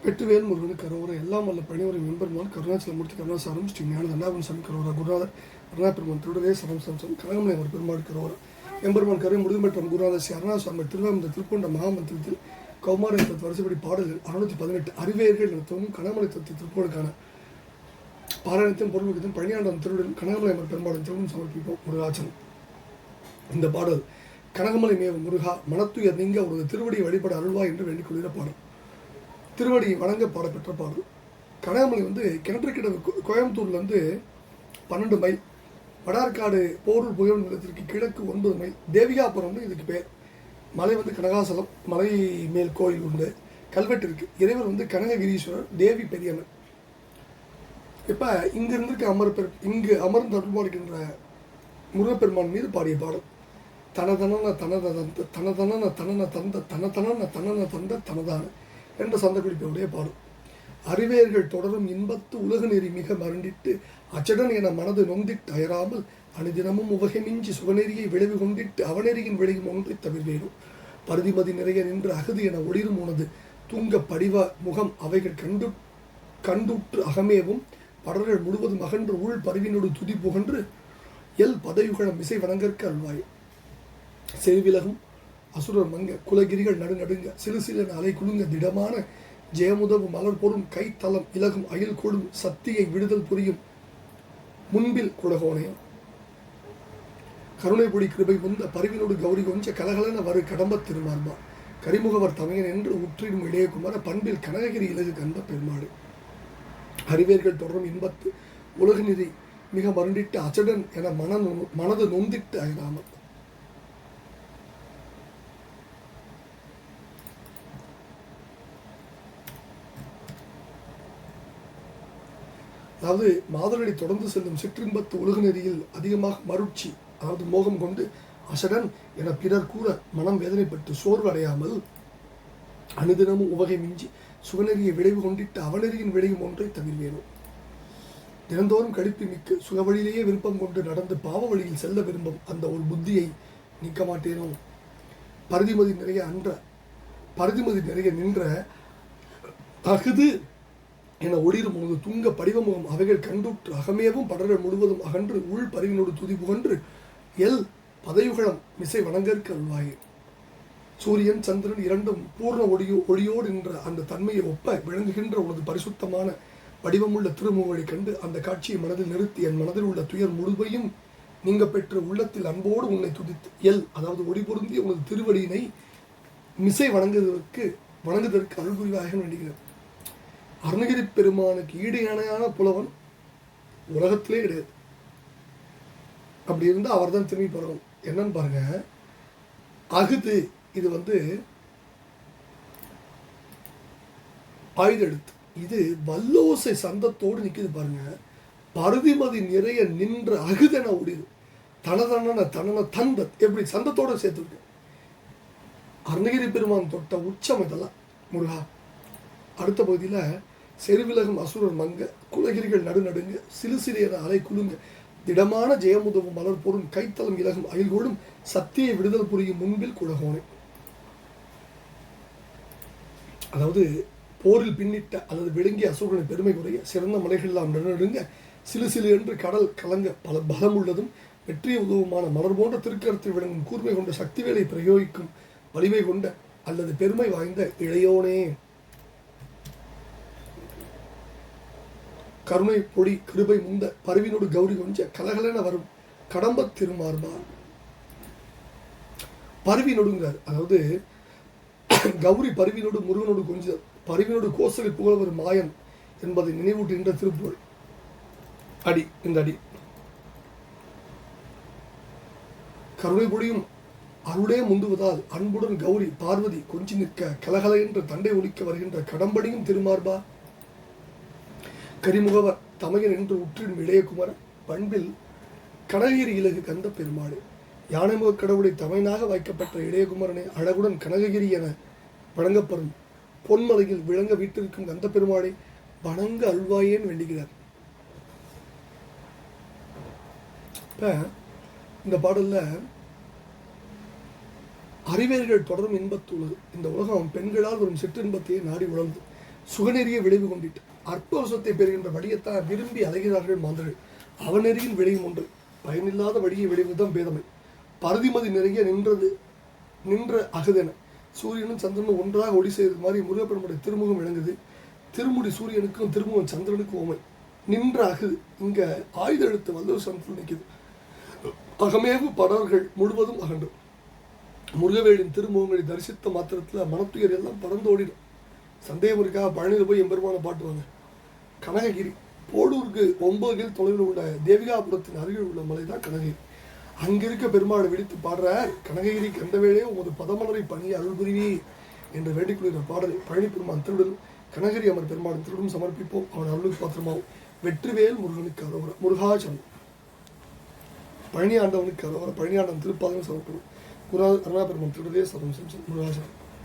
வெற்றிவேல் முருகனுக்கு கரோரா எல்லாம் வல்ல பணிவரை மென்பெருமான் கருணாச்சலமூர்த்தி கருணாசாரம் ஸ்ரீ ஞான தண்டாபன் சாமி கரோரா குருநாதர் அருணாபெருமான் திருடரே சரம் சம்சம் கனகமலை அவர் பெருமாள் கரோரா எம்பெருமான் கரை முழுதுமற்றம் குருநாதர் ஸ்ரீ அருணாசுவாமி திருவாமந்த திருப்பூண்ட மகாமந்திரத்தில் கௌமார வரிசைப்படி பாடல்கள் 618 அறிவியர்கள் நடத்தவும் கனகமலை தத்துவ திருப்பூருக்கான பாராயணத்தையும் பொருள்மைக்கும் பழனியாண்டம் திருடன் கனகமலை அவர் பெருமாளின் திருடன் சமர்ப்பிப்போம் முருகாச்சலம். இந்த பாடல் கனகமலை மேவ முருகா மனத்துயர் நீங்க ஒரு திருவடியை வழிபட அருள்வா என்று வேண்டிக் கொள்கிற பாடல். திருவடி வணங்க பாடப்பெற்ற பாடல். கனகமலை கிணற்றுக்கிட கோயம்புத்தூர்லேருந்து 12 மைல், வடார்காடு போரூர் புயல் நிலத்திற்கு கிழக்கு 9 மைல், தேவிகாபுரம் இதுக்கு பேர். மலை கனகாசலம், மலை மேல் கோயில் உண்டு, கல்வெட்டு இருக்குது. இறைவர் கனககிரீஸ்வரர், தேவி பெரியம்மன். இப்போ இங்கே இருந்திருக்க இங்கு அமர்ந்து அருள்பாடுகின்ற முருகப்பெருமான் மீது பாடிய பாடல். தனதன தனத தனதன தனன தந்த தனதன தனன தந்த தனதான என்ற சந்தக்குறிப்பையுடைய பாடும். அறிவேர்கள் தொடரும் இன்பத்து உலக நெறி மிக மருண்டிட்டு அச்சடன் என மனது நொந்திட்டு அயராமல் அனுதினமும் உவகை மிஞ்சி சுகநெறியை விளைவு கொண்டிட்டு அவநெறியின் விளையும் ஒன்றை தவிர்வேணும். பருதிமதி நிறைய நின்று அகுது என ஒளிரும் உனது தூங்க படிவ முகம் அவைகள் கண்டுற்று அகமேவும் படர்கள் முழுவதும் அகன்று உள் பருவினோடு துதி புகன்று எல் பதயுகழம் இசை வணங்கற்க அல்வாய். செவிலகும் அசுரர் மங்க குலகிரிகள் நடுநடுங்க சிறு சிலன் அலை குலுங்க திடமான ஜெயமுதவும் மலர் பொறும் கைத்தளம் இலகும் அயில் கொடும் சத்தியை விடுதல் புரியும் முன்பில் குலகோணையம். கருணைபொடி கிருபை முந்த பருவினோடு கௌரி கொஞ்ச கலகலன வரு கடம்ப திருமார்பா கரிமுகவர் தமையன் என்று உற்றிடும் இளையகுமார பண்பில் கனககிரி இலகு கண்ட பெருமாடு. அறிவேர்கள் தொடரும் இன்பத்து உலக நிதி மிக மருண்டிட்டு அச்சடன் என மனது நொந்திட்டு அயராமல். அதாவது மாதவடி தொடர்ந்து செல்லும் சிற்றின்பத்து உலக நெறியில் அதிகமாக மருட்சி, அதாவது மோகம் கொண்டு அசடன் என பிறர் கூற மனம் வேதனைப்பட்டு சோர்வு அடையாமல் அனுதினமும் உவகை மிஞ்சி சுகநெறியை விளைவு கொண்டிட்டு அவநெறியின் விளையும் ஒன்றை தவிர்வேணும். தினந்தோறும் கழிப்பு மிக்கு சுகவழியிலேயே விருப்பம் கொண்டு நடந்து பாவ வழியில் செல்ல விரும்பும் அந்த ஒரு புத்தியை நீக்க மாட்டேனோ. பருதிமதி நிறைய நின்ற அகுது என ஒளிரும் உனது துங்க படிவமுகம் அவைகள் கண்டுற்று அகமேவும் படர்கள் முழுவதும் அகன்று உள் பருவினோடு துதி புகன்று எல் பதயுகழம் மிசை வணங்கற்கு அல்வாயே. சூரியன் சந்திரன் இரண்டும் பூர்ண ஒளியோடு என்ற அந்த தன்மையை ஒப்ப விளங்குகின்ற உனது பரிசுத்தமான வடிவமுள்ள திருமுகங்களை கண்டு அந்த காட்சியை மனதில் நிறுத்தி என் மனதில் உள்ள துயர் முழுவையும் நீங்க பெற்று உள்ளத்தில் அன்போடு உன்னை துதித்து எல், அதாவது ஒளி பொருந்திய உனது திருவடியினை மிசை வணங்குவதற்கு அருள்புரிவாக வேண்டுகிறது. அருணகிரி பெருமானுக்கு ஈடு இணையான புலவன் உலகத்திலே கிடையாது. அப்படி இருந்தால் அவர் தான் திரும்பி போறோம். என்னன்னு பாருங்க, அகுது இது ஆயுத எழுத்து. இது வல்லோசை சந்தத்தோடு நிற்குது பாருங்க. பருதிமதி நிறைய நின்ற அகுதென ஓடிது. தனதன தந்த எப்படி சந்தத்தோடு சேர்த்துருக்கு. அருணகிரி பெருமான் தொட்ட உச்சம் இதெல்லாம் முருகா. அடுத்த பகுதியில் செருவிலகும் அசுரர் மங்க குலகிரிகள் நடுநடுங்க சிறு சிறிய அலை குலுங்க திடமான ஜெயமுதவும் மலர் பொருள் கைத்தளம் இலகும் அயில்கோடும் சத்தியை விடுதல் புரியும் முன்பில் குலகோணை. அதாவது போரில் பின்னிட்ட அல்லது விளங்கிய அசுரர்களின் பெருமை குறைய சிறந்த மலைகளெல்லாம் நடுநடுங்க சிறு சிறு என்று கடல் கலங்க பல பலம் உள்ளதும் வெற்றிய உதவுமான மலர் போன்ற திருக்கரத்தில் விளங்கும் கூர்மை கொண்ட சக்தி வேலை பிரயோகிக்கும் வலிமை கொண்ட அல்லது பெருமை வாய்ந்த இளையோனே. கருணை பொடி கிருபை முந்த பருவினோடு கௌரி கொஞ்ச கலகலன வரும் கடம்ப திருமார்பா. பருவினோடுங்கிறார், அதாவது கௌரி பருவினோடு முருகனோடு கொஞ்சம் பருவினோடு கோசலை புகழவர் மாயன் என்பதை நினைவூட்டுகின்ற திருப்புகழ் அடி. இந்த அடி கருணை பொடியும் அருளே முந்துவதால் அன்புடன் கௌரி பார்வதி கொஞ்சி நிற்க கலகல என்று தண்டை ஒலிக்க வருகின்ற கடம்படியும் திருமார்பா. கரிமுகவர் தமையன் என்று உற்றின் இளையகுமர பண்பில் கனககிரி இலகு கந்த பெருமாடு. யானைமுக கடவுளை தமையனாக வைக்கப்பட்ட இளையகுமரனை அழகுடன் கனககிரி என வழங்கப்படும் பொன்மலையில் விளங்க வீட்டிற்கும் கந்த பெருமாளை வணங்க அல்வாயேன்னு வேண்டுகிறார். இப்ப இந்த பாடல்ல அறிவியல்கள் தொடரும் இன்பத்துள்ளது. இந்த உலகம் பெண்களால் வரும் சிற்றின்பத்தையே நாடி உழந்து சுகநெறிய விளைவு கொண்டிட்டு அற்ப வருஷத்தை பெறுகின்ற வழியத்தான் விரும்பி அலைகிறார்கள் மாந்தர்கள். அவநெறியின் விளையும் ஒன்று, பயனில்லாத வழியை விளைவுதான் பேதமை. பருதிமதி நிறைய நின்ற அகுதென சூரியனும் சந்திரனும் ஒன்றாக ஒளி செய்கிறது மாதிரி முருகப்பெருமுடைய திருமுகம் விளங்குது. திருமுடி சூரியனுக்கும் திருமுகம் சந்திரனுக்கும் ஓமை. நின்ற அகுது இங்க ஆயுத எழுத்து வல்லூர் சமத்தில் நிற்குது. அகமேவு படர்கள் முழுவதும் அகண்டும். முருகவேலின் திருமுகங்களை தரிசித்த மாத்திரத்தில் மனத்துயர் எல்லாம் பறந்து ஓடிடும். சந்தேகம் இருக்காக பழனியில் போய் எம்பெருமான பாட்டுவாங்க. கனககிரி போடூருக்கு 9 கில் தொலைவில் உள்ள தேவிகாபுரத்தின் அருகில் உள்ள மலை தான் கனககிரி. அங்கிருக்க பெருமாளை விடுத்து பாடுறார். கனககிரி கண்டவேளே உமது பதமலரை பணி அருள் புரிவி என்று வேண்டிக் கொள்கிற பாடலை பழனி பெருமான் திருடன் கனககிரி அமர் பெருமாள் திருடும் சமர்ப்பிப்போம். அவன் அருளுக்கு பாத்திரமாவும். வெற்றிவேல் முருகனுக்கு அரோகரா. முருகாச்சலம் பழனி ஆண்டவனுக்கு அரோகரா. பழனி ஆண்டவன் திருப்பாதம் சமர்ப்பணும். குருநாதர் அருணா பெருமான் திருடரே சரம் முருகாச்சலம்.